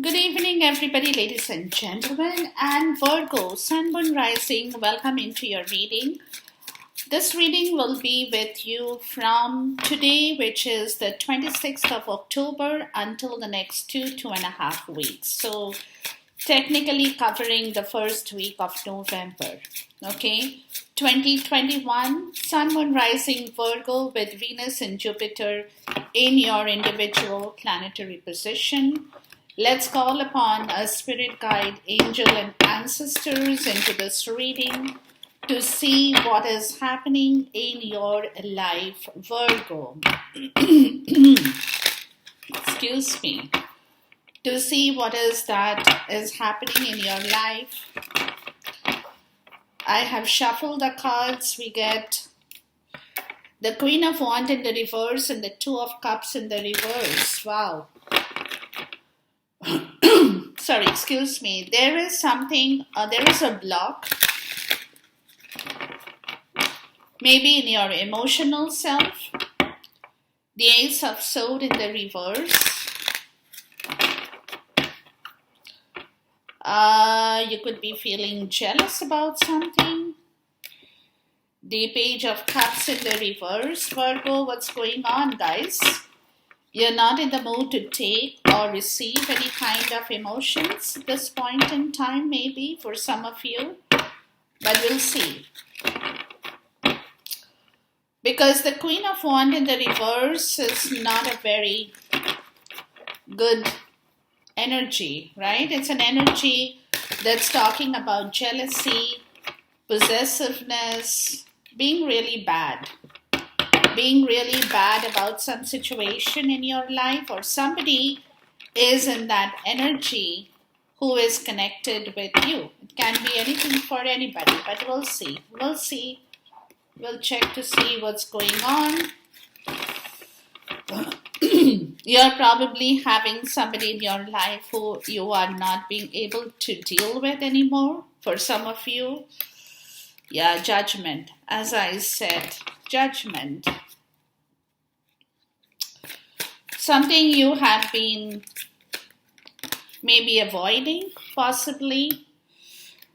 Good evening, everybody, ladies and gentlemen, and Virgo, Sun, Moon, Rising. Welcome into your reading. This reading will be with you from today, which is the 26th of October, until the next 2.5 weeks. So, technically covering the first week of November. Okay, 2021, Sun, Moon, Rising, Virgo with Venus and Jupiter in your individual planetary position. Let's call upon a spirit guide, angel, and ancestors into this reading to see what is happening in your life, Virgo. Excuse me. To see what is happening in your life. I have shuffled the cards. We get the Queen of Wands in the reverse and the Two of Cups in the reverse. Wow. Sorry, excuse me. There is a block. Maybe in your emotional self. The Ace of Swords in the reverse. You could be feeling jealous about something. The Page of Cups in the reverse. Virgo, what's going on, guys? You're not in the mood to take or receive any kind of emotions at this point in time, maybe for some of you. But we'll see. Because the Queen of Wands in the reverse is not a very good energy, right? It's an energy that's talking about jealousy, possessiveness, being really bad about some situation in your life, or somebody is in that energy who is connected with you. It can be anything for anybody, but we'll see. We'll check to see what's going on. You're probably having somebody in your life who you are not being able to deal with anymore. For some of you, yeah, judgment. As I said, judgment. Something you have been maybe avoiding, possibly.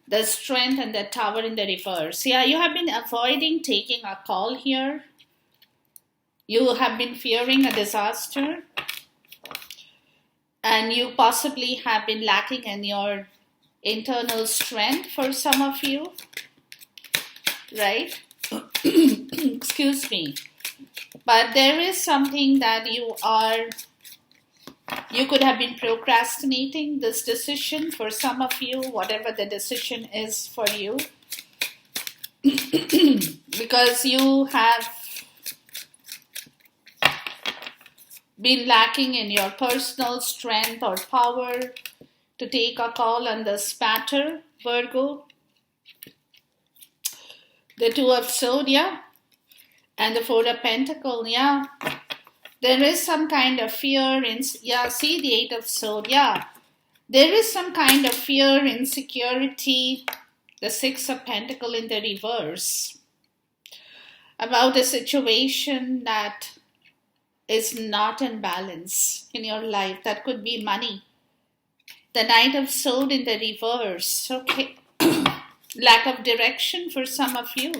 The Strength and the Tower in the reverse. Yeah, you have been avoiding taking a call here. You have been fearing a disaster. And you possibly have been lacking in your internal strength for some of you. Right? Excuse me. But there is something that you could have been procrastinating this decision for some of you, whatever the decision is for you. Because you have been lacking in your personal strength or power to take a call on this matter, Virgo. The Two of Swords, yeah. And the Four of Pentacles, yeah. There is some kind of fear, see the Eight of Swords, yeah. There is some kind of fear, insecurity, the Six of Pentacles in the reverse. About a situation that is not in balance in your life. That could be money. The Knight of Swords in the reverse, okay. Lack of direction for some of you.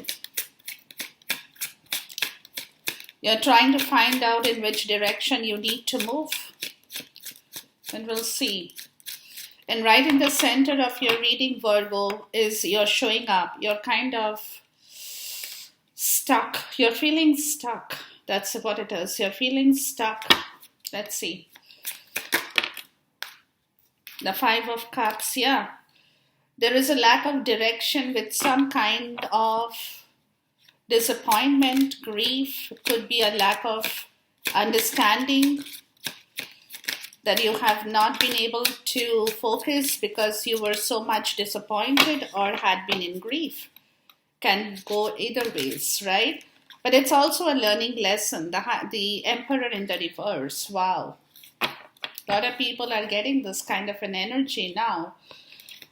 You're trying to find out in which direction you need to move. And we'll see. And right in the center of your reading, Virgo, is you're showing up. You're kind of stuck. You're feeling stuck. That's what it is. You're feeling stuck. Let's see. The Five of Cups, yeah. There is a lack of direction with some kind of disappointment, grief. It could be a lack of understanding that you have not been able to focus because you were so much disappointed or had been in grief. Can go either ways, right? But it's also a learning lesson. The Emperor in the reverse. Wow. A lot of people are getting this kind of an energy now.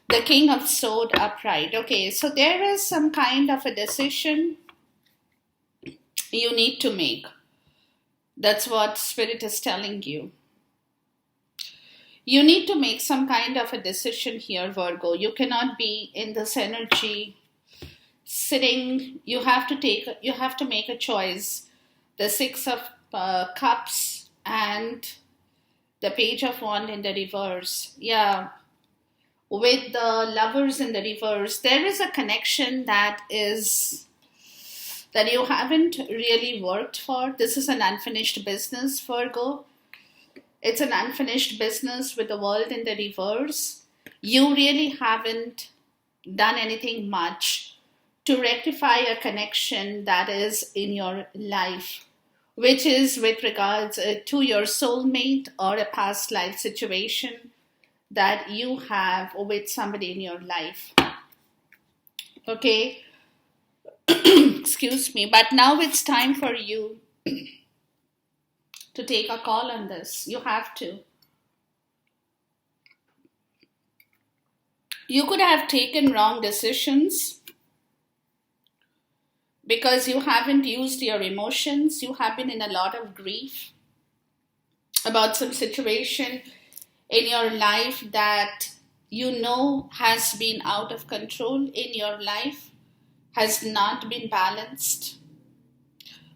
The King of Swords upright. Okay, so there is some kind of a decision you need to make. That's what Spirit is telling you. You need to make some kind of a decision here, Virgo. You cannot be in this energy sitting. You have to make a choice. The Six of Cups and the Page of Wand in the reverse. Yeah, with the Lovers in the reverse, there is a connection that you haven't really worked for. This is an unfinished business, Virgo. It's an unfinished business with the World in the reverse. You really haven't done anything much to rectify a connection that is in your life, which is with regards to your soulmate or a past life situation that you have with somebody in your life. Okay? Excuse me. But now it's time for you to take a call on this. You have to. You could have taken wrong decisions because you haven't used your emotions. You have been in a lot of grief about some situation in your life that you know has been out of control in your life, has not been balanced.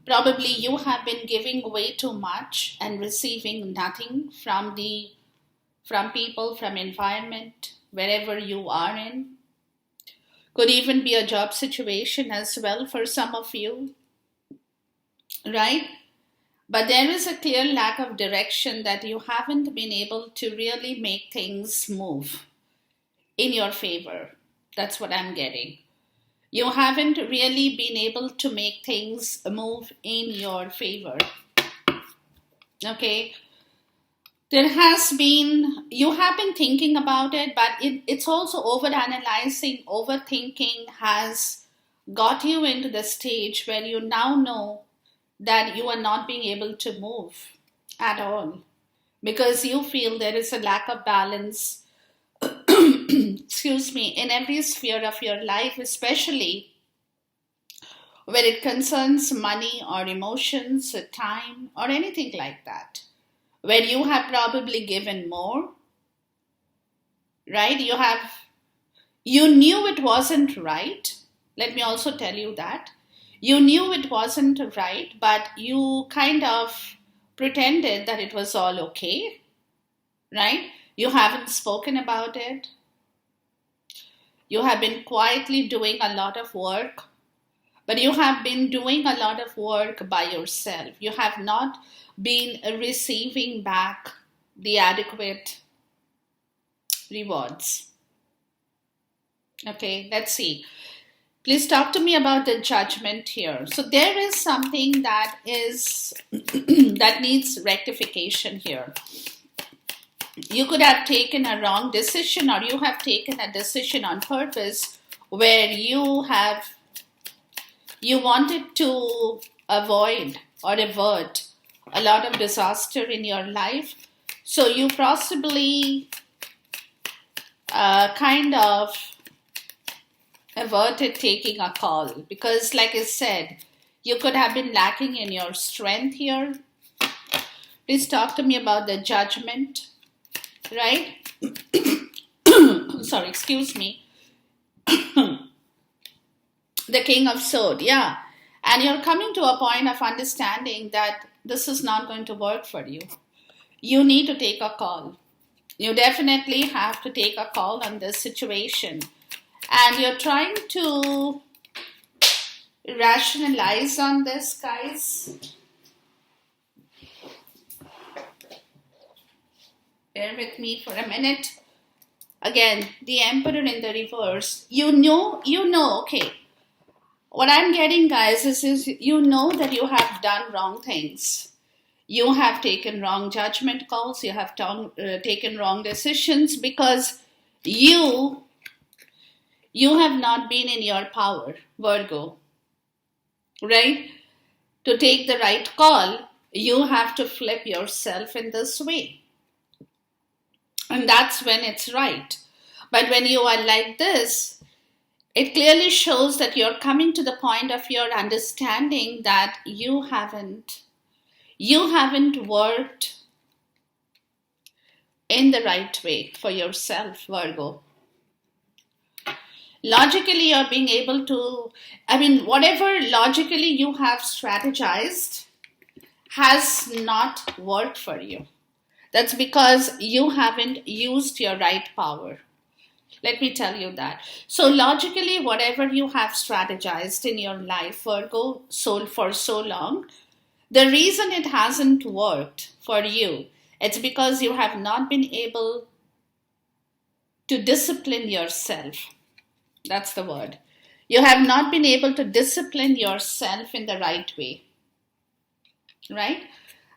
Probably you have been giving way too much and receiving nothing from people, from environment, wherever you are in. Could even be a job situation as well for some of you, right? But there is a clear lack of direction that you haven't been able to really make things move in your favor. That's what I'm getting. You haven't really been able to make things move in your favor. Okay? You have been thinking about it, but it's also overanalyzing, overthinking has got you into the stage where you now know that you are not being able to move at all because you feel there is a lack of balance excuse me, in every sphere of your life, especially when it concerns money or emotions or time or anything like that, where you have probably given more, right? You knew it wasn't right. Let me also tell you that. You knew it wasn't right, but you kind of pretended that it was all okay, right? You haven't spoken about it. You have been quietly doing a lot of work, but you have been doing a lot of work by yourself. You have not been receiving back the adequate rewards. Okay, let's see. Please talk to me about the Judgment here. So there is something that that needs rectification here. You could have taken a wrong decision, or you have taken a decision on purpose where you wanted to avoid or avert a lot of disaster in your life. So you possibly kind of averted taking a call because, like I said, you could have been lacking in your strength here. Please talk to me about the Judgment. Right? Sorry, excuse me. The King of Swords, yeah. And you're coming to a point of understanding that this is not going to work for you. You need to take a call. You definitely have to take a call on this situation. And you're trying to rationalize on this, guys. Bear with me for a minute. Again, the Emperor in the reverse. You know, okay. What I'm getting, guys, is you know that you have done wrong things. You have taken wrong judgment calls. You have taken wrong decisions because you have not been in your power, Virgo. Right? To take the right call, you have to flip yourself in this way. And that's when it's right. But when you are like this, it clearly shows that you're coming to the point of your understanding that you haven't worked in the right way for yourself, Virgo. Logically, you're being able to, whatever logically you have strategized has not worked for you. That's because you haven't used your right power. Let me tell you that. So logically, whatever you have strategized in your life, Virgo, for so long, the reason it hasn't worked for you, it's because you have not been able to discipline yourself. That's the word. You have not been able to discipline yourself in the right way. Right?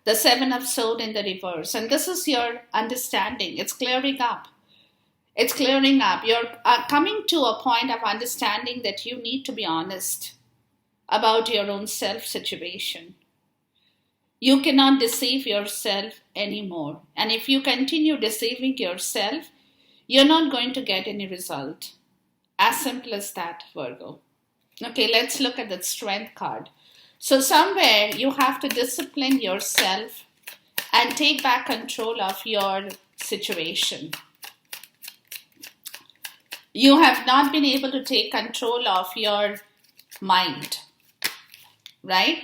The Seven of Swords in the reverse. And this is your understanding. It's clearing up. It's clearing up. You're coming to a point of understanding that you need to be honest about your own self situation. You cannot deceive yourself anymore. And if you continue deceiving yourself, you're not going to get any result. As simple as that, Virgo. Okay, let's look at the Strength card. So somewhere you have to discipline yourself and take back control of your situation. You have not been able to take control of your mind, right?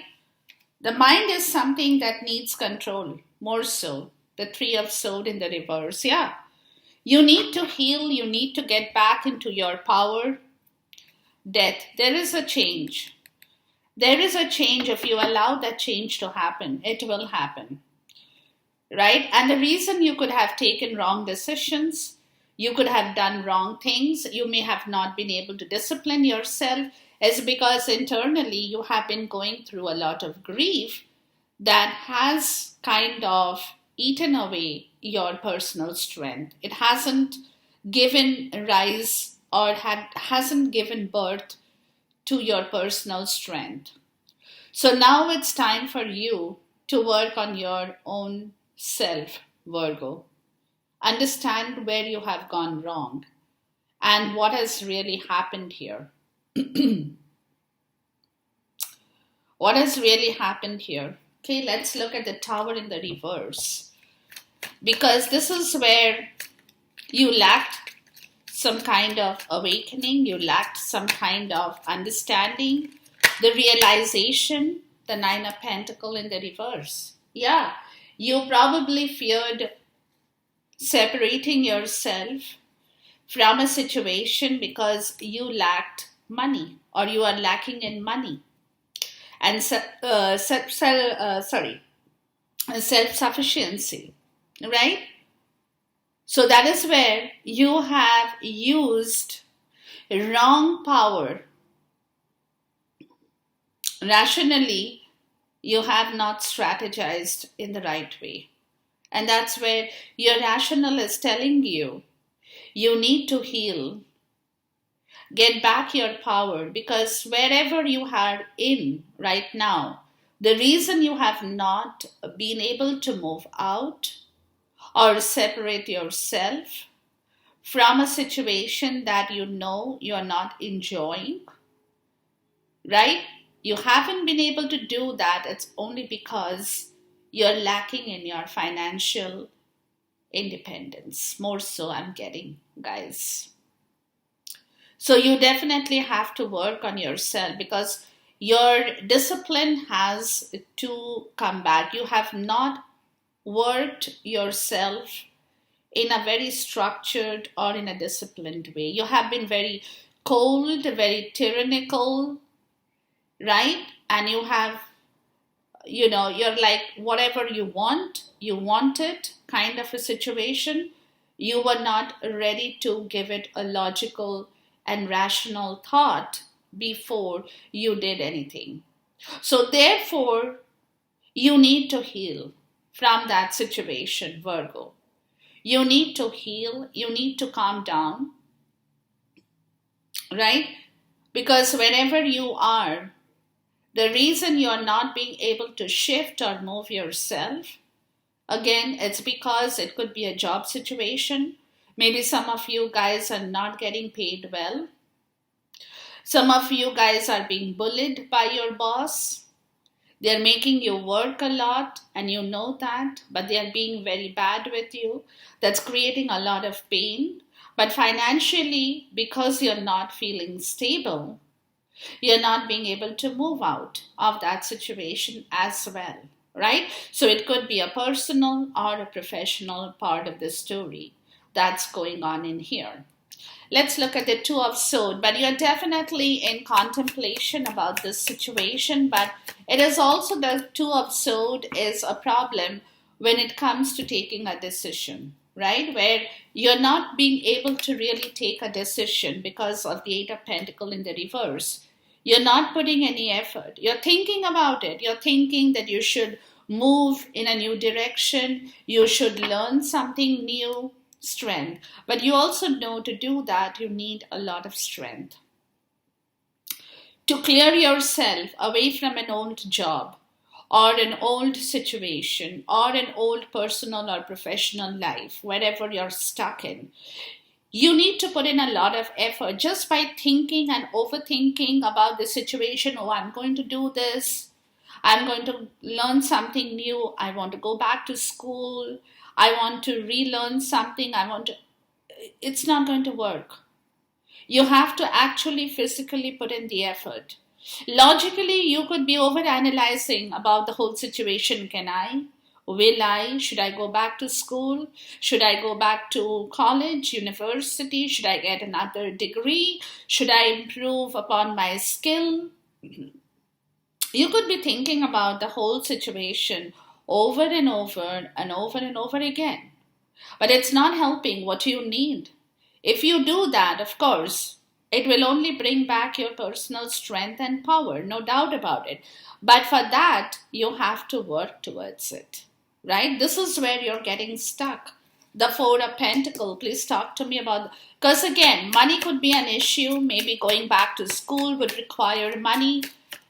The mind is something that needs control, more so. The Three of Swords in the reverse, yeah. You need to heal, you need to get back into your power. Death, there is a change. There is a change. If you allow that change to happen, it will happen, right? And the reason you could have taken wrong decisions, you could have done wrong things, you may have not been able to discipline yourself, is because internally you have been going through a lot of grief that has kind of eaten away your personal strength. It hasn't given rise or hasn't given birth to your personal strength. So now it's time for you to work on your own self, Virgo. Understand where you have gone wrong and what has really happened here. What has really happened here? Okay, let's look at the Tower in the reverse. Because this is where you lacked some kind of awakening, you lacked some kind of understanding, the realization, the Nine of Pentacles in the reverse. Yeah, you probably feared separating yourself from a situation because you lacked money or you are lacking in money and self-sufficiency, right? So that is where you have used wrong power. Rationally, you have not strategized in the right way. And that's where your rational is telling you, you need to heal, get back your power, because wherever you are in right now, the reason you have not been able to move out or separate yourself from a situation that you know you're not enjoying, right? You haven't been able to do that. It's only because you're lacking in your financial independence. More so, I'm getting, guys. So you definitely have to work on yourself because your discipline has to come back. You have not worked yourself in a very structured or in a disciplined way. You have been very cold, very tyrannical, right? And you have, you're like, whatever you want it kind of a situation. You were not ready to give it a logical and rational thought before you did anything. So therefore, you need to heal from that situation, Virgo. You need to heal. You need to calm down, right? Because whenever you are, the reason you're not being able to shift or move yourself, again, it's because it could be a job situation. Maybe some of you guys are not getting paid well. Some of you guys are being bullied by your boss. They're making you work a lot and you know that, but they're being very bad with you. That's creating a lot of pain. But financially, because you're not feeling stable, you're not being able to move out of that situation as well, right? So it could be a personal or a professional part of the story that's going on in here. Let's look at the Two of Swords. But you're definitely in contemplation about this situation. But it is also the Two of Swords is a problem when it comes to taking a decision, right? Where you're not being able to really take a decision because of the Eight of Pentacles in the reverse. You're not putting any effort. You're thinking about it. You're thinking that you should move in a new direction. You should learn something new, strength. But you also know to do that, you need a lot of strength. To clear yourself away from an old job or an old situation or an old personal or professional life, wherever you're stuck in, you need to put in a lot of effort just by thinking and overthinking about the situation. Oh, I'm going to do this. I'm going to learn something new. I want to go back to school. I want to relearn something. It's not going to work. You have to actually physically put in the effort. Logically, you could be overanalyzing about the whole situation. Can I? Will I? Should I go back to school? Should I go back to college, university? Should I get another degree? Should I improve upon my skill? You could be thinking about the whole situation over and over and over and over again. But it's not helping what you need. If you do that, of course, it will only bring back your personal strength and power, no doubt about it. But for that, you have to work towards it, right? This is where you're getting stuck. The Four of Pentacles, please talk to me about, because again, money could be an issue. Maybe going back to school would require money.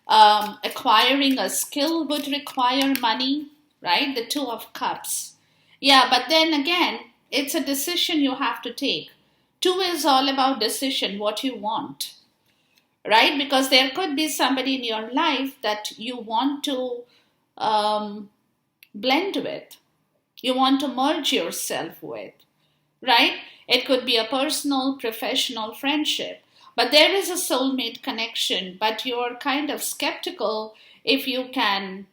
Acquiring a skill would require money, right? The Two of Cups. Yeah, but then again, it's a decision you have to take. Two is all about decision, what you want, right? Because there could be somebody in your life that you want to blend with. You want to merge yourself with, right? It could be a personal, professional friendship. But there is a soulmate connection, but you're kind of skeptical if you can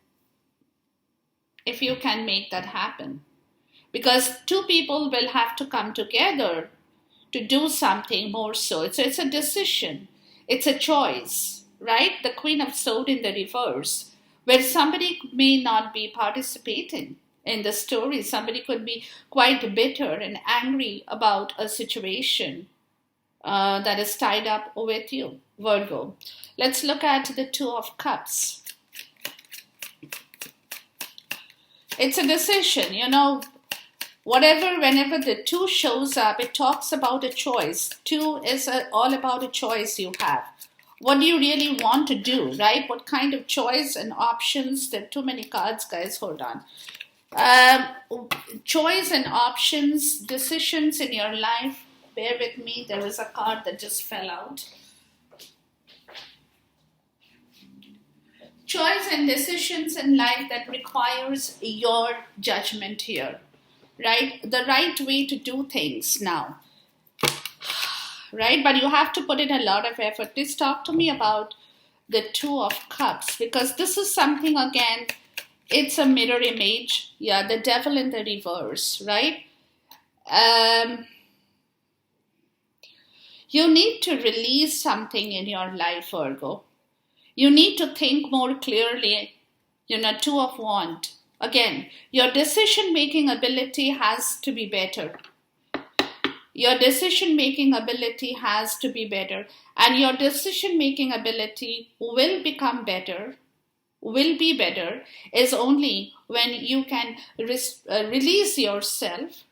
make that happen. Because two people will have to come together to do something more so. It's a decision. It's a choice, right? The Queen of Swords in the reverse, where somebody may not be participating in the story. Somebody could be quite bitter and angry about a situation that is tied up with you, Virgo. Let's look at the Two of Cups. It's a decision, whenever the two shows up, it talks about a choice. Two is all about a choice you have. What do you really want to do, right? What kind of choice and options? There are too many cards, guys, hold on. Choice and options, decisions in your life. Bear with me, there is a card that just fell out. Choice and decisions in life that requires your judgment here, right? The right way to do things now, right? But you have to put in a lot of effort. Please talk to me about the Two of Cups, because this is something, again, it's a mirror image. Yeah, the devil in the reverse, right? You need to release something in your life, Virgo. You need to think more clearly. Two of Wands. Again, your decision-making ability has to be better. Your decision-making ability has to be better. And your decision-making ability will become better, will be better, is only when you can release yourself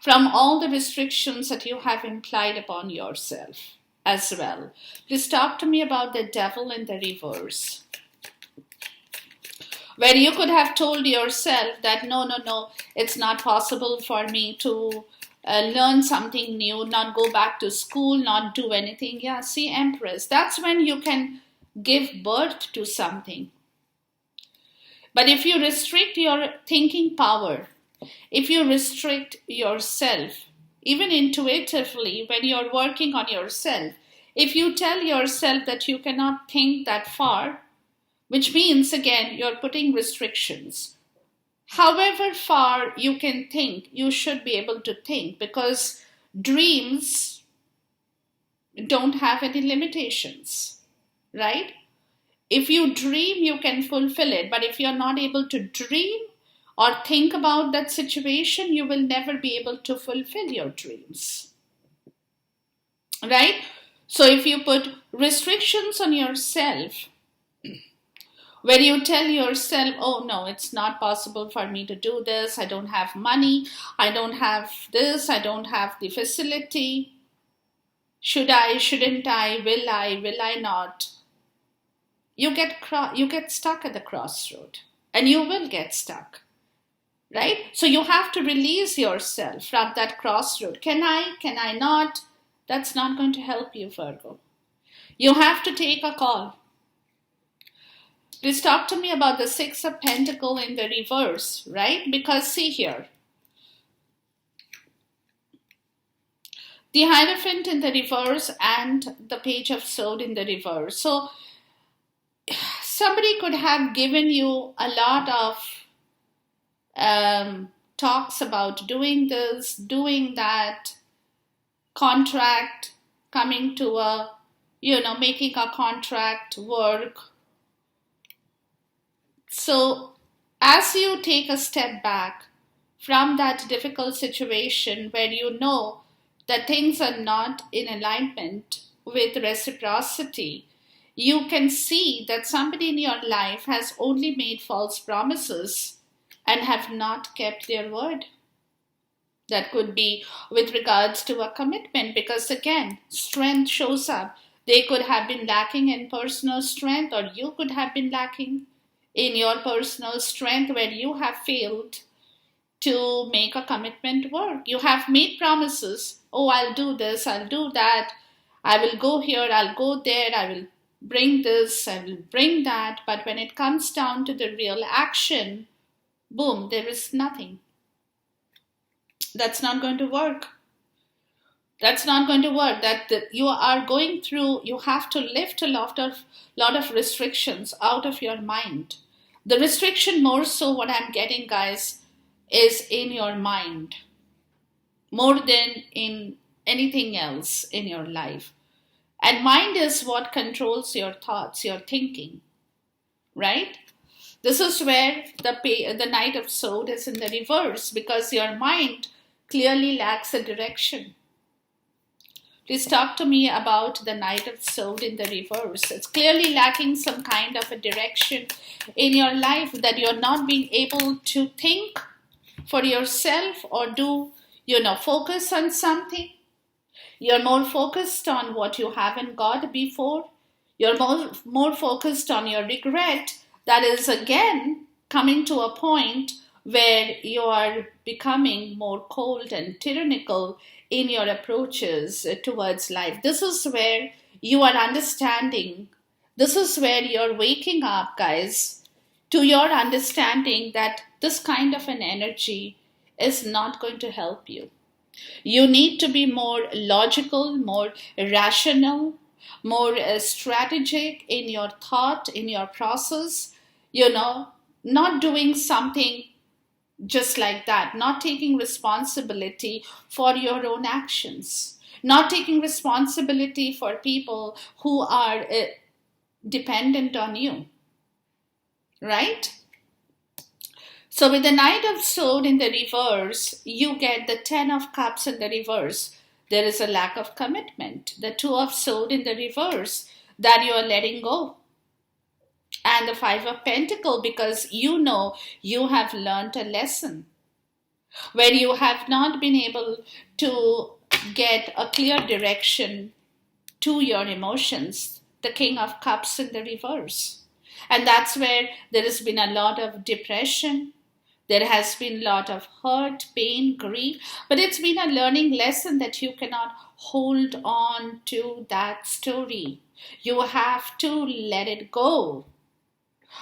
from all the restrictions that you have implied upon yourself as well. Please talk to me about the devil in the reverse, where you could have told yourself that no, it's not possible for me to learn something new, not go back to school, not do anything. Yeah, see, Empress, that's when you can give birth to something. But if you restrict your thinking power, if you restrict yourself, even intuitively when you're working on yourself, if you tell yourself that you cannot think that far, which means again you're putting restrictions. However far you can think, you should be able to think, because dreams don't have any limitations, right? If you dream, you can fulfill it. But if you're not able to dream or think about that situation, you will never be able to fulfill your dreams, right? So if you put restrictions on yourself, where you tell yourself, oh no, it's not possible for me to do this, I don't have money, I don't have this, I don't have the facility, should I, shouldn't I, will I not? You get stuck at the crossroad, and you will get stuck, right? So you have to release yourself from that crossroad. Can I not? That's not going to help you, Virgo. You have to take a call. Please talk to me about the Six of Pentacles in the reverse, right? Because see here, the Hierophant in the reverse and the Page of Swords in the reverse. So somebody could have given you a lot of talks about doing this, doing that, contract, coming to a, making a contract work. So as you take a step back from that difficult situation where you know that things are not in alignment with reciprocity, you can see that somebody in your life has only made false promises and have not kept their word. That could be with regards to a commitment, because again, strength shows up. They could have been lacking in personal strength, or you could have been lacking in your personal strength where you have failed to make a commitment work. You have made promises. Oh, I'll do this, I'll do that, I will go here, I'll go there, I will bring this, I will bring that. But when it comes down to the real action, boom, there is nothing. That's not going to work. That's not going to work. You are going through, you have to lift a lot of restrictions out of your mind. The restriction, more so what I'm getting, guys, is in your mind, more than in anything else in your life. And mind is what controls your thoughts, your thinking, right? This is where the Knight of Swords is in the reverse, because your mind clearly lacks a direction. Please talk to me about the Knight of Swords in the reverse. It's clearly lacking some kind of a direction in your life, that you're not being able to think for yourself or do, focus on something. You're more focused on what you haven't got before. You're more focused on your regret. That is again coming to a point where you are becoming more cold and tyrannical in your approaches towards life. This is where you are understanding. This is where you're waking up, guys, to your understanding that this kind of an energy is not going to help you. You need to be more logical, more rational, more strategic in your thought, in your process, not doing something just like that, not taking responsibility for your own actions, not taking responsibility for people who are dependent on you, right? So with the Knight of Swords in the reverse, you get the Ten of Cups in the reverse. There is a lack of commitment. The Two of Swords in the reverse, that you are letting go. And the Five of Pentacles, because you have learned a lesson where you have not been able to get a clear direction to your emotions. The King of Cups in the reverse. And that's where there has been a lot of depression. There has been a lot of hurt, pain, grief. But it's been a learning lesson that you cannot hold on to that story. You have to let it go.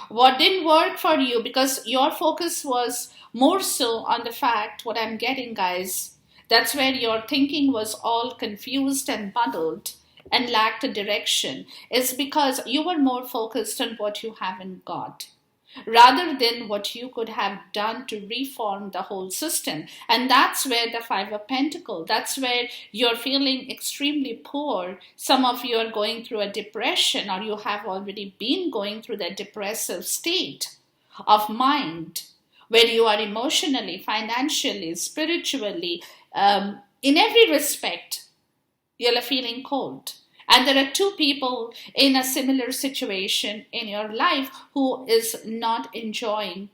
What didn't work for you because your focus was more so on the fact, what I'm getting, guys, that's where your thinking was all confused and muddled and lacked a direction, is because you were more focused on what you haven't got rather than what you could have done to reform the whole system. And that's where the Five of Pentacles, that's where you're feeling extremely poor. Some of you are going through a depression, or you have already been going through that depressive state of mind where you are emotionally, financially, spiritually, in every respect, you're feeling cold. And there are two people in a similar situation in your life who is not enjoying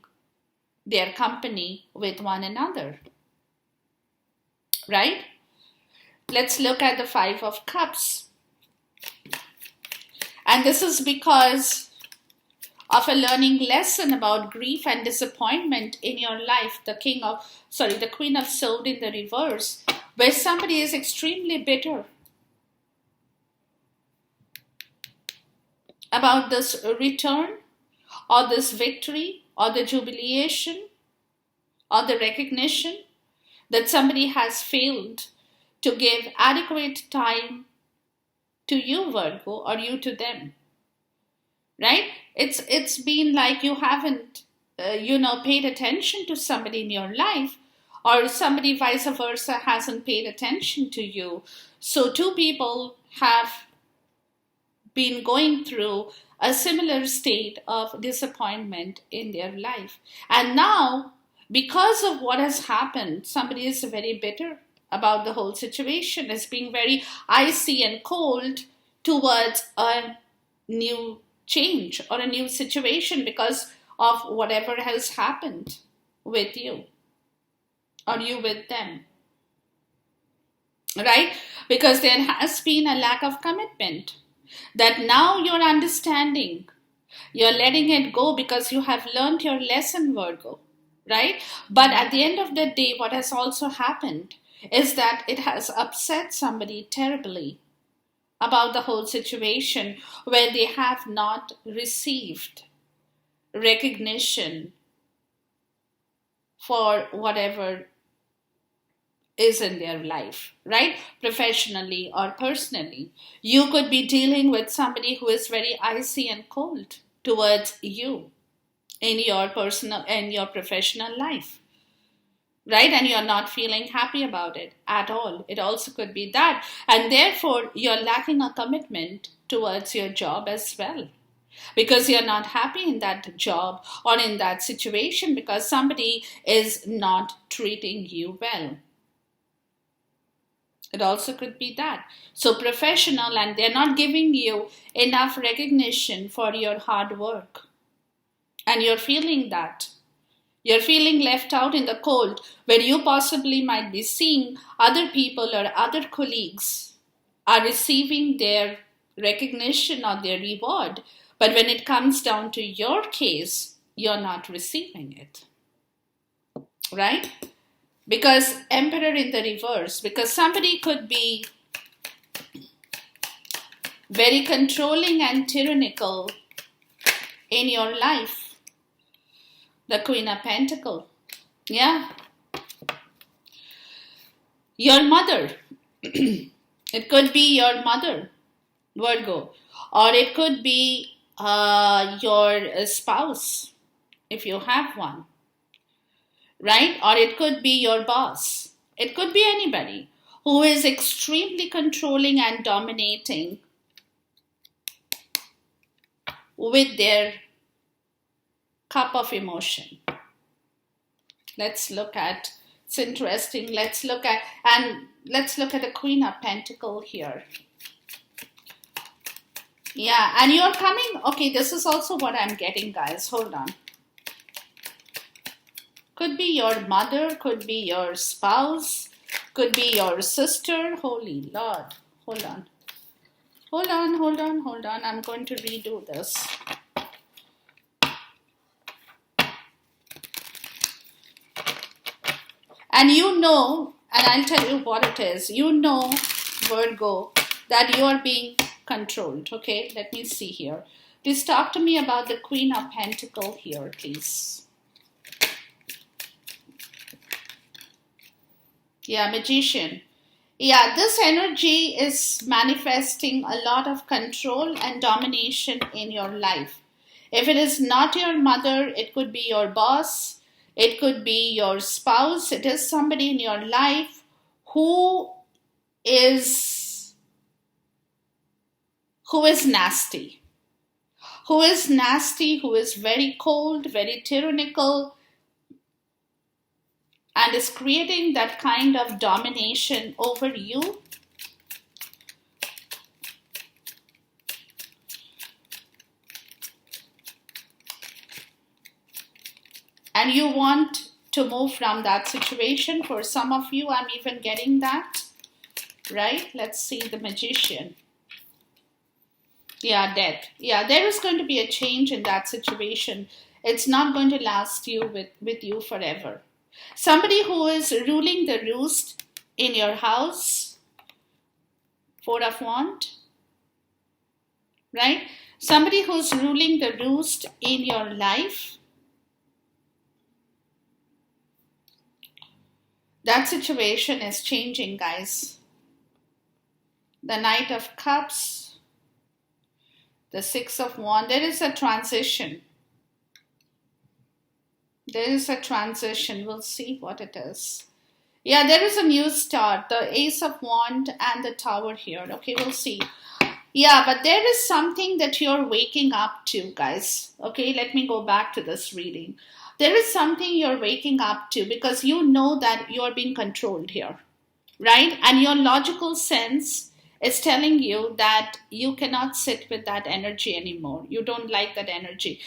their company with one another. Right? Let's look at the Five of Cups. And this is because of a learning lesson about grief and disappointment in your life. The Queen of Swords in the reverse, where somebody is extremely bitter about this return, or this victory, or the jubilation, or the recognition that somebody has failed to give adequate time to you, Virgo, or you to them. Right? It's been like you haven't, paid attention to somebody in your life, or somebody vice versa hasn't paid attention to you. So two people have been going through a similar state of disappointment in their life. And now, because of what has happened, somebody is very bitter about the whole situation, is being very icy and cold towards a new change or a new situation because of whatever has happened with you or you with them. Right? Because there has been a lack of commitment. That now you're understanding, you're letting it go because you have learned your lesson, Virgo, right? But at the end of the day, what has also happened is that it has upset somebody terribly about the whole situation, where they have not received recognition for whatever is in their life, right? Professionally or personally. You could be dealing with somebody who is very icy and cold towards you in your personal and your professional life, right? And you're not feeling happy about it at all. It also could be that. And therefore, you're lacking a commitment towards your job as well, because you're not happy in that job or in that situation because somebody is not treating you well. It also could be that. So professional, and they're not giving you enough recognition for your hard work. And you're feeling that. You're feeling left out in the cold, where you possibly might be seeing other people or other colleagues are receiving their recognition or their reward. But when it comes down to your case, you're not receiving it. Right? Because Emperor in the reverse, because somebody could be very controlling and tyrannical in your life. The Queen of Pentacles. Yeah. Your mother. It could be your mother, Virgo. Or it could be your spouse, if you have one. Right? Or it could be your boss. It could be anybody who is extremely controlling and dominating with their cup of emotion. Let's look at, it's interesting, let's look at the Queen of Pentacles here. Yeah, and you're coming, okay, this is also what I'm getting, guys, hold on. Could be your mother, could be your spouse, could be your sister. Holy Lord. Hold on. I'm going to redo this. And you know, and I'll tell you what it is. You know, Virgo, that you are being controlled. Okay, let me see here. Please talk to me about the Queen of Pentacles here, please. Yeah, Magician. Yeah, this energy is manifesting a lot of control and domination in your life. If it is not your mother, it could be your boss, it could be your spouse, it is somebody in your life who is nasty. Who is nasty, who is very cold, very tyrannical, and is creating that kind of domination over you. And you want to move from that situation. For some of you, I'm even getting that. Right? Let's see the Magician. Yeah, Death. Yeah, there is going to be a change in that situation. It's not going to last you with you forever. Somebody who is ruling the roost in your house. Four of Wands. Right? Somebody who's ruling the roost in your life. That situation is changing, guys. The Knight of Cups. The Six of Wands. There is a transition. There is a transition. We'll see what it is. Yeah, there is a new start. The Ace of Wands and the Tower here. Okay, we'll see. Yeah, but there is something that you're waking up to, guys. Okay, let me go back to this reading. There is something you're waking up to because you know that you're being controlled here, right? And your logical sense is telling you that you cannot sit with that energy anymore. You don't like that energy.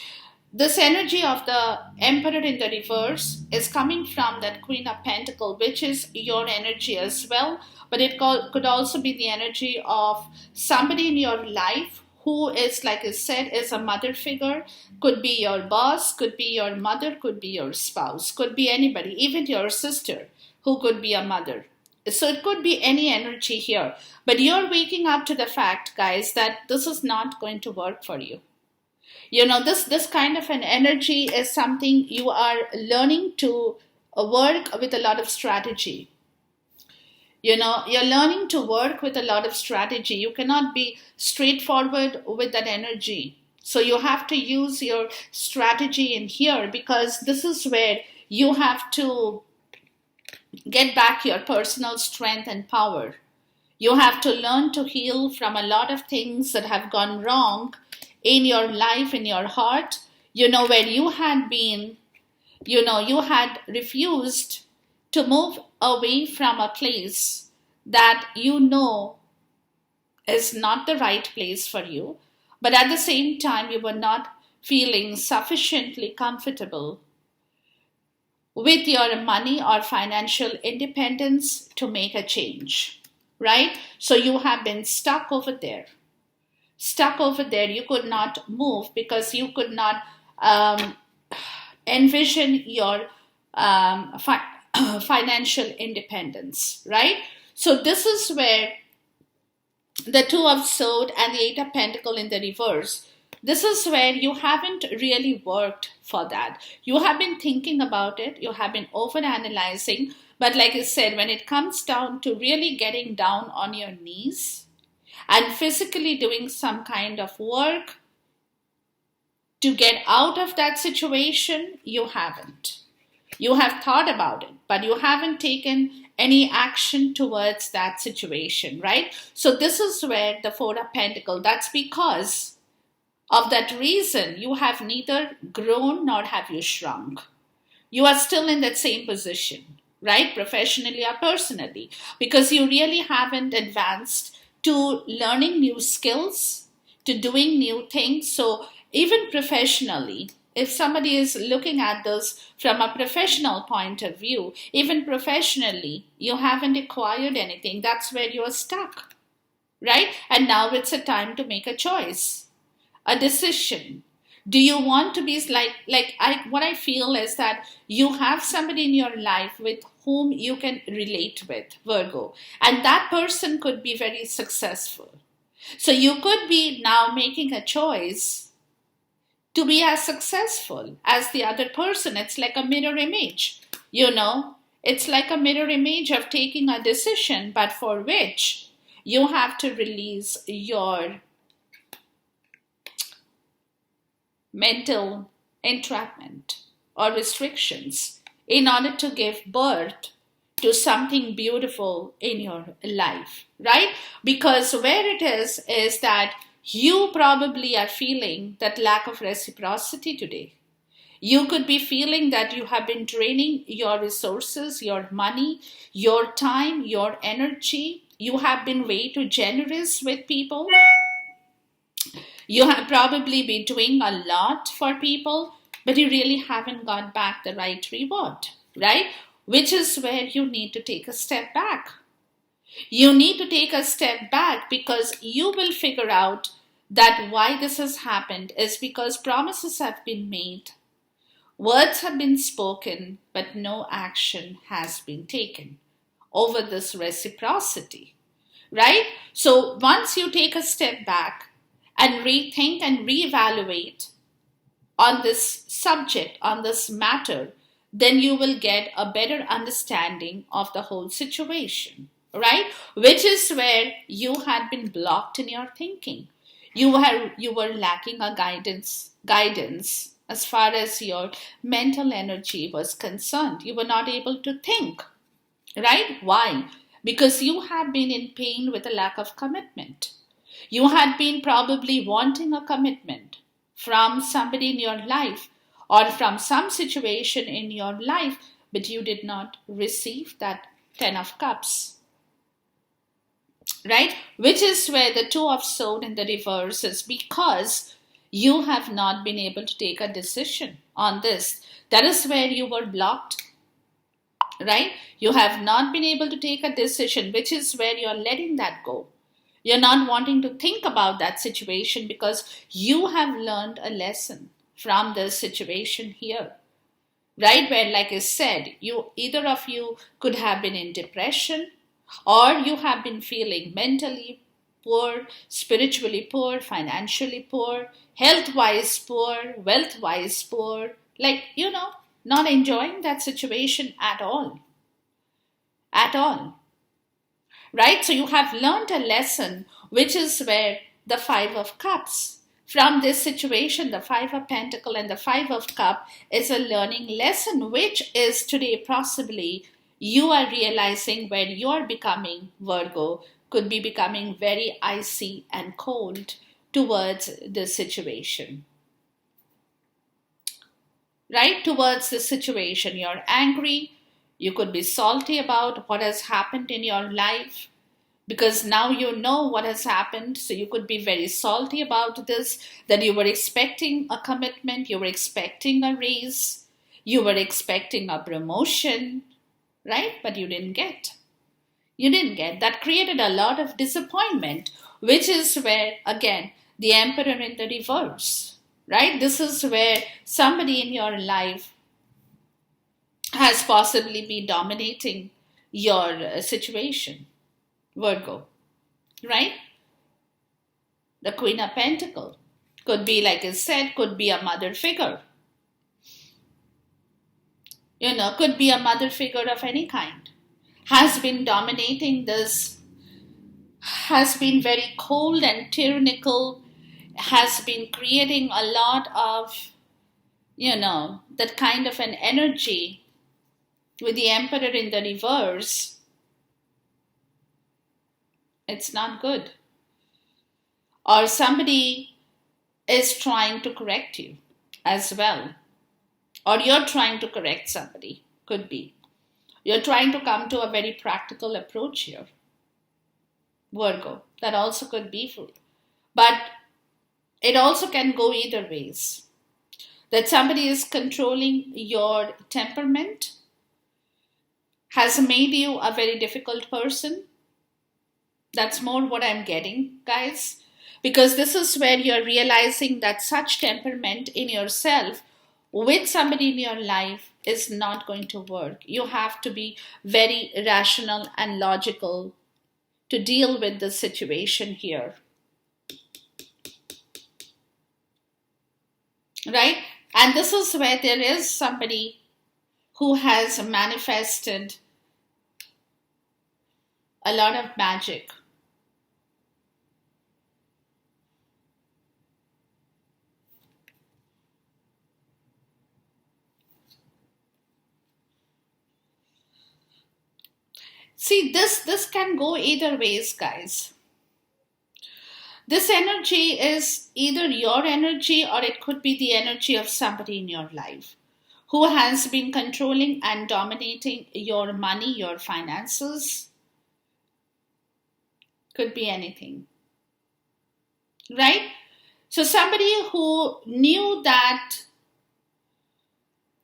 This energy of the Emperor in the reverse is coming from that Queen of Pentacles, which is your energy as well. But it could also be the energy of somebody in your life who is, like I said, is a mother figure. Could be your boss, could be your mother, could be your spouse, could be anybody, even your sister who could be a mother. So it could be any energy here. But you're waking up to the fact, guys, that this is not going to work for you. You know, this kind of an energy is something you are learning to work with a lot of strategy. You know, you're learning to work with a lot of strategy. You cannot be straightforward with that energy. So you have to use your strategy in here because this is where you have to get back your personal strength and power. You have to learn to heal from a lot of things that have gone wrong in your life, in your heart. You know, where you had been, you know, you had refused to move away from a place that you know is not the right place for you, but at the same time you were not feeling sufficiently comfortable with your money or financial independence to make a change, right? So you have been stuck over there. Stuck over there. You could not move because you could not envision your financial independence, right? So this is where the Two of Swords and the Eight of Pentacles in the reverse, this is where you haven't really worked for that. You have been thinking about it, you have been overanalyzing, but like I said, when it comes down to really getting down on your knees and physically doing some kind of work to get out of that situation, you haven't. You have thought about it, but you haven't taken any action towards that situation, right? So this is where the Four of Pentacles, that's because of that reason you have neither grown nor have you shrunk. You are still in that same position, right? Professionally or personally, because you really haven't advanced to learning new skills, to doing new things. So even professionally, if somebody is looking at this from a professional point of view, even professionally, you haven't acquired anything. That's where you're stuck, right? And now it's a time to make a choice, a decision. Do you want to be what I feel is that you have somebody in your life with whom you can relate with, Virgo, and that person could be very successful. So you could be now making a choice to be as successful as the other person. It's like a mirror image, you know. It's like a mirror image of taking a decision, but for which you have to release your mental entrapment or restrictions in order to give birth to something beautiful in your life, right? Because where it is that you probably are feeling that lack of reciprocity today. You could be feeling that you have been draining your resources, your money, your time, your energy. You have been way too generous with people. You have probably been doing a lot for people, but you really haven't got back the right reward, right? Which is where you need to take a step back. You need to take a step back because you will figure out that why this has happened is because promises have been made, words have been spoken, but no action has been taken over this reciprocity, right? So once you take a step back and rethink and reevaluate on this subject, on this matter, then you will get a better understanding of the whole situation, right? Which is where you had been blocked in your thinking. You were lacking a guidance as far as your mental energy was concerned. You were not able to think, right? Why? Because you had been in pain with a lack of commitment. You had been probably wanting a commitment from somebody in your life or from some situation in your life, but you did not receive that 10 of cups, right? Which is where the 2 of swords in the reverse is because you have not been able to take a decision on this. That is where you were blocked, right? You have not been able to take a decision, which is where you're letting that go. You're not wanting to think about that situation because you have learned a lesson from this situation here, right? Where, like I said, either of you could have been in depression or you have been feeling mentally poor, spiritually poor, financially poor, health-wise poor, wealth-wise poor, like, not enjoying that situation at all. At all. Right? So you have learned a lesson, which is where the 5 of cups. From this situation, the 5 of Pentacles and the 5 of Cup is a learning lesson, which is today possibly you are realizing where you are becoming, Virgo, could be becoming very icy and cold towards the situation. Right? Towards the situation. You're angry. You could be salty about what has happened in your life because now you know what has happened. So you could be very salty about this, that you were expecting a commitment, you were expecting a raise, you were expecting a promotion, right? But you didn't get. You didn't get. That created a lot of disappointment, which is where, again, the Emperor in the reverse, right? This is where somebody in your life has possibly been dominating your situation, Virgo, right? The Queen of Pentacles could be, like I said, could be a mother figure. Could be a mother figure of any kind. Has been dominating this, has been very cold and tyrannical, has been creating a lot of, that kind of an energy with the Emperor in the reverse. It's not good. Or somebody is trying to correct you as well. Or you're trying to correct somebody. Could be. You're trying to come to a very practical approach here, Virgo. That also could be. But it also can go either ways. That somebody is controlling your temperament, has made you a very difficult person. That's more what I'm getting, guys. Because this is where you're realizing that such temperament in yourself with somebody in your life is not going to work. You have to be very rational and logical to deal with the situation here. right? And this is where there is somebody who has manifested a lot of magic. See, this can go either ways, guys. This energy is either your energy or it could be the energy of somebody in your life who has been controlling and dominating your money, your finances. Could be anything, right? So somebody who knew that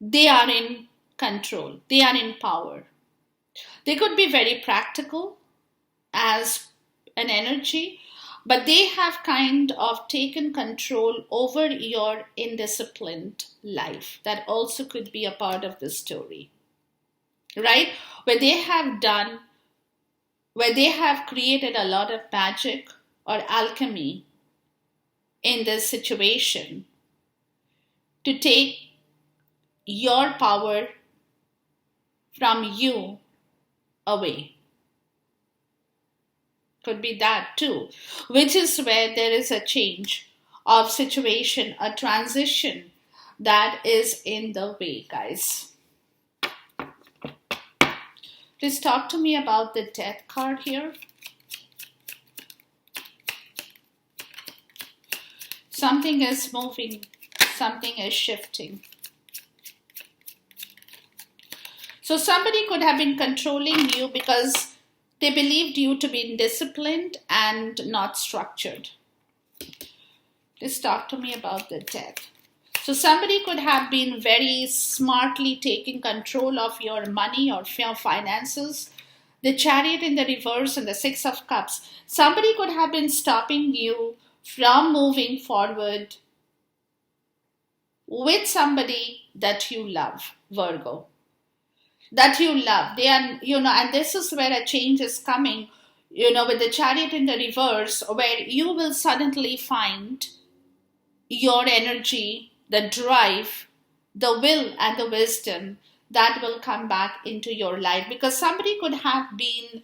they are in control, they are in power. They could be very practical as an energy, but they have kind of taken control over your indisciplined life. That also could be a part of the story, right? Where they have created a lot of magic or alchemy in this situation to take your power from you away. Could be that too, which is where there is a change of situation, a transition that is in the way, guys. Please talk to me about the Death card here. Something is moving, something is shifting. So somebody could have been controlling you because they believed you to be indisciplined and not structured. Just talk to me about the Death. So somebody could have been very smartly taking control of your money or your finances. The Chariot in the reverse and the Six of Cups. Somebody could have been stopping you from moving forward with somebody that you love, Virgo. That you love. They are, and this is where a change is coming, with the Chariot in the reverse, where you will suddenly find your energy, the drive, the will, and the wisdom that will come back into your life. Because somebody could have been,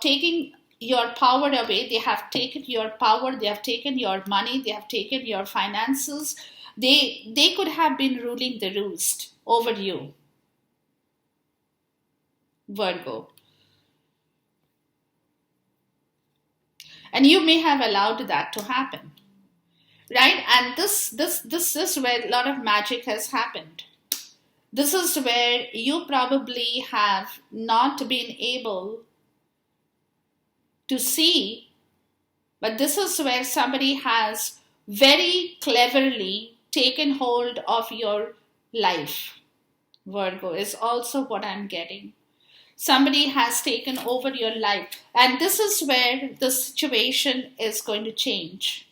taking your power away. They have taken your power, they have taken your money, they have taken your finances. They could have been ruling the roost over you, Virgo. And you may have allowed that to happen, right? And this is where a lot of magic has happened. This is where you probably have not been able to see, but this is where somebody has very cleverly taken hold of your life, Virgo, is also what I'm getting. Somebody has taken over your life, and this is where the situation is going to change.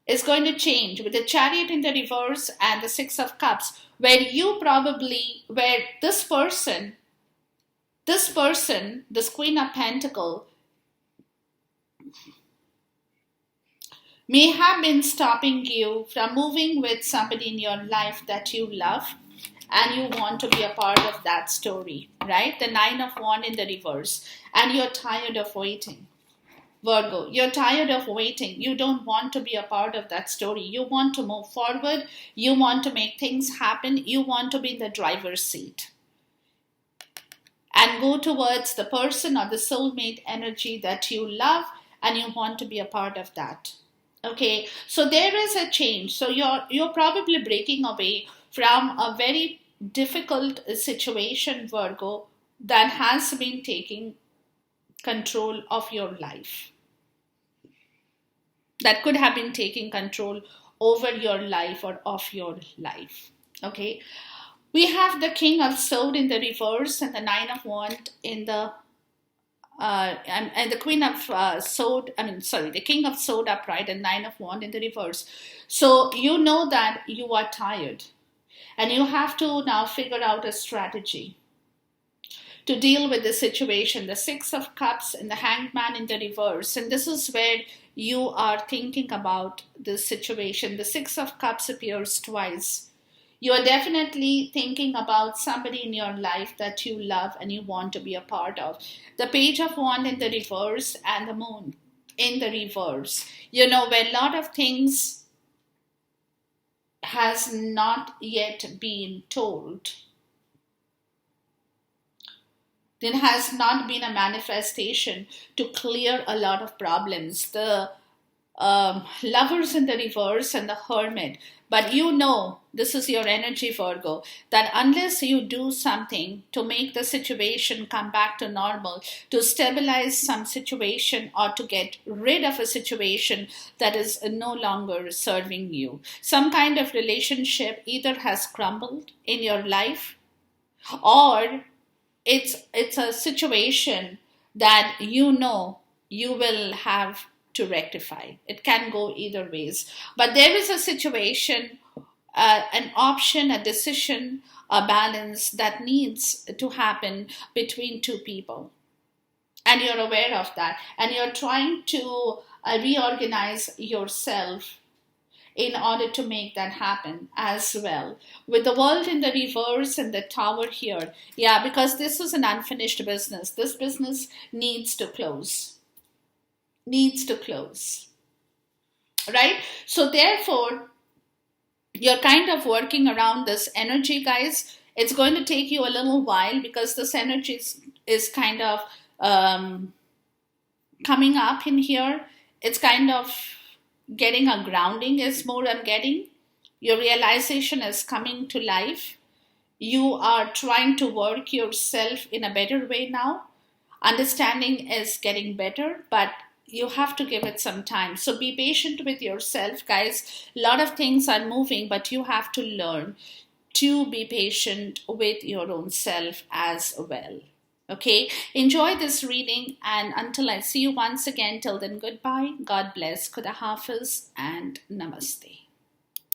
It's going to change with the Chariot in the reverse and the Six of Cups, where this person, this Queen of Pentacles, may have been stopping you from moving with somebody in your life that you love and you want to be a part of that story, right? The Nine of Wands in the reverse, and you're tired of waiting. Virgo, you're tired of waiting. You don't want to be a part of that story. You want to move forward. You want to make things happen. You want to be in the driver's seat and go towards the person or the soulmate energy that you love, and you want to be a part of that. Okay, so there is a change. So you're probably breaking away from a very difficult situation, Virgo, that has been taking control of your life. That could have been taking control over your life or of your life. Okay, we have the King of Swords in the reverse and the Nine of Wands in the and the Queen of Swords, the King of Swords upright and Nine of Wands in the reverse. So you know that you are tired and you have to now figure out a strategy to deal with the situation. The Six of Cups and the Hanged Man in the reverse. And this is where you are thinking about this situation. The Six of Cups appears twice. You are definitely thinking about somebody in your life that you love and you want to be a part of. The Page of Wands in the reverse and the Moon in the reverse. You know, where a lot of things has not yet been told. There has not been a manifestation to clear a lot of problems. The Lovers in the reverse and the Hermit. But you know, this is your energy, Virgo, that unless you do something to make the situation come back to normal, to stabilize some situation or to get rid of a situation that is no longer serving you, some kind of relationship either has crumbled in your life, or it's a situation that you know you will have to rectify. It can go either ways. But there is a situation, an option, a decision, a balance that needs to happen between two people. And you're aware of that. And you're trying to reorganize yourself in order to make that happen as well. With the World in the reverse and the Tower here. Yeah, because this is an unfinished business. This business needs to close. Needs to close. Right? So therefore, you're kind of working around this energy, guys. It's going to take you a little while because this energy is kind of coming up in here. It's kind of getting a grounding is more I'm getting. Your realization is coming to life. You are trying to work yourself in a better way now. Understanding is getting better, but you have to give it some time. So be patient with yourself, guys. A lot of things are moving, but you have to learn to be patient with your own self as well. Okay, enjoy this reading, and until I see you once again, till then, goodbye, God bless, Khuda Hafiz, and Namaste.